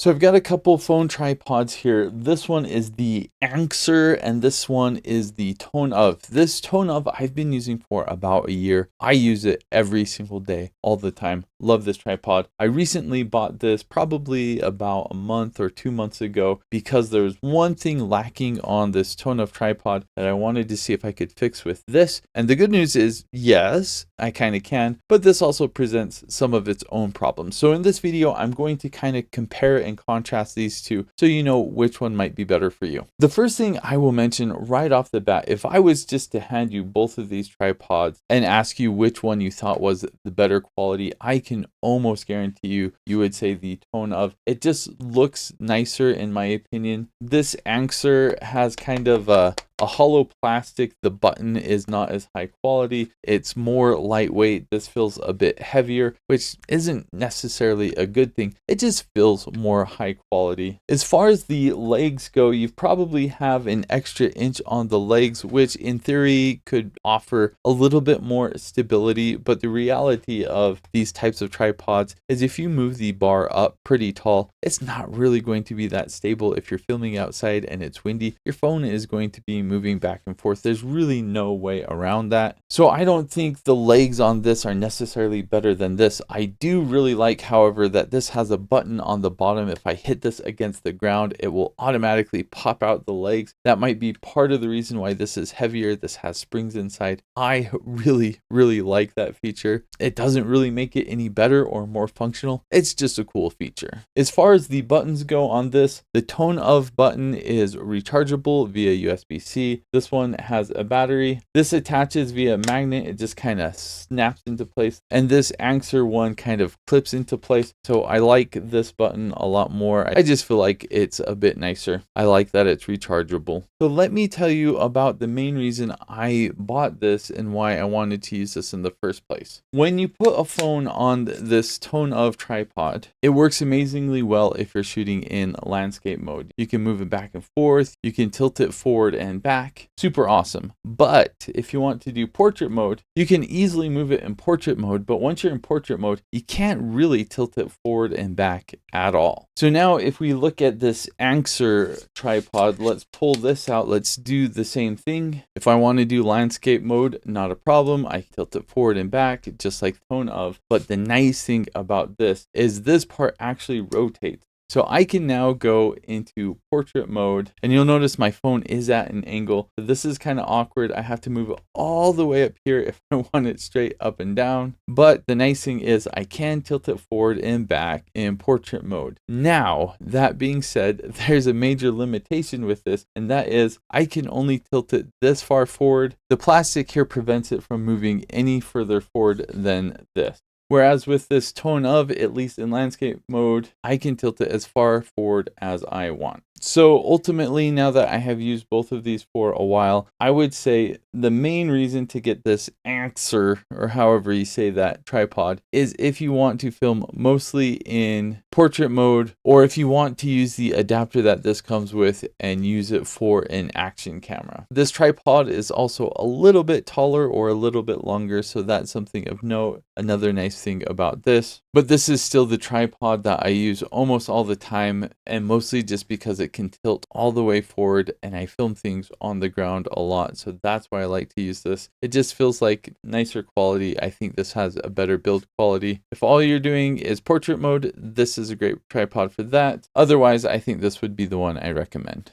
So I've got a couple phone tripods here. This one is the ANXRE and this one is the TONEOF. This TONEOF I've been using for about a year. I use it every single day, all the time. Love this tripod. I recently bought this probably about a month or 2 months ago because there was one thing lacking on this TONEOF tripod that I wanted to see if I could fix with this. And the good news is, yes, I kind of can, but this also presents some of its own problems. So in this video, I'm going to kind of compare and contrast these two so you know which one might be better for you. The first thing I will mention right off the bat, if I was just to hand you both of these tripods and ask you which one you thought was the better quality, I can almost guarantee you would say the TONEOF. It just looks nicer in my opinion. This ANXRE has kind of a hollow plastic. The button is not as high quality. It's more lightweight. This feels a bit heavier, which isn't necessarily a good thing. It just feels more high quality. As far as the legs go, you probably have an extra inch on the legs, which in theory could offer a little bit more stability. But the reality of these types of tripods is if you move the bar up pretty tall, it's not really going to be that stable. If you're filming outside and it's windy, your phone is going to be moving back and forth. There's really no way around that. So I don't think the legs on this are necessarily better than this. I do really like, however, that this has a button on the bottom. If I hit this against the ground, it will automatically pop out the legs. That might be part of the reason why this is heavier. This has springs inside. I really like that feature. It doesn't really make it any better or more functional. It's just a cool feature. As far as the buttons go on this, the TONEOF button is rechargeable via USB-C. This one has a battery. This attaches via magnet. It just kind of snaps into place. And this ANXRE one kind of clips into place. So I like this button a lot more. I just feel like it's a bit nicer. I like that it's rechargeable. So let me tell you about the main reason I bought this and why I wanted to use this in the first place. When you put a phone on this TONEOF tripod, it works amazingly well if you're shooting in landscape mode. You can move it back and forth. You can tilt it forward and back. Super awesome. But if you want to do portrait mode, you can easily move it in portrait mode. But once you're in portrait mode, you can't really tilt it forward and back at all. So now if we look at this ANXRE tripod, let's pull this out. Let's do the same thing. If I want to do landscape mode, not a problem. I tilt it forward and back just like TONEOF. But the nice thing about this is this part actually rotates. So I can now go into portrait mode and you'll notice my phone is at an angle. This is kind of awkward. I have to move it all the way up here if I want it straight up and down. But the nice thing is I can tilt it forward and back in portrait mode. Now, that being said, there's a major limitation with this, and that is I can only tilt it this far forward. The plastic here prevents it from moving any further forward than this. Whereas with this TONEOF, at least in landscape mode, I can tilt it as far forward as I want. So ultimately, now that I have used both of these for a while, I would say the main reason to get this ANXRE, or however you say that, tripod, is if you want to film mostly in portrait mode, or if you want to use the adapter that this comes with and use it for an action camera. This tripod is also a little bit taller or a little bit longer, so that's something of note. Another nice thing about this. But this is still the tripod that I use almost all the time, and mostly just because it can tilt all the way forward and I film things on the ground a lot. So that's why I like to use this. It just feels like nicer quality. I think this has a better build quality. If all you're doing is portrait mode, this is a great tripod for that. Otherwise, I think this would be the one I recommend.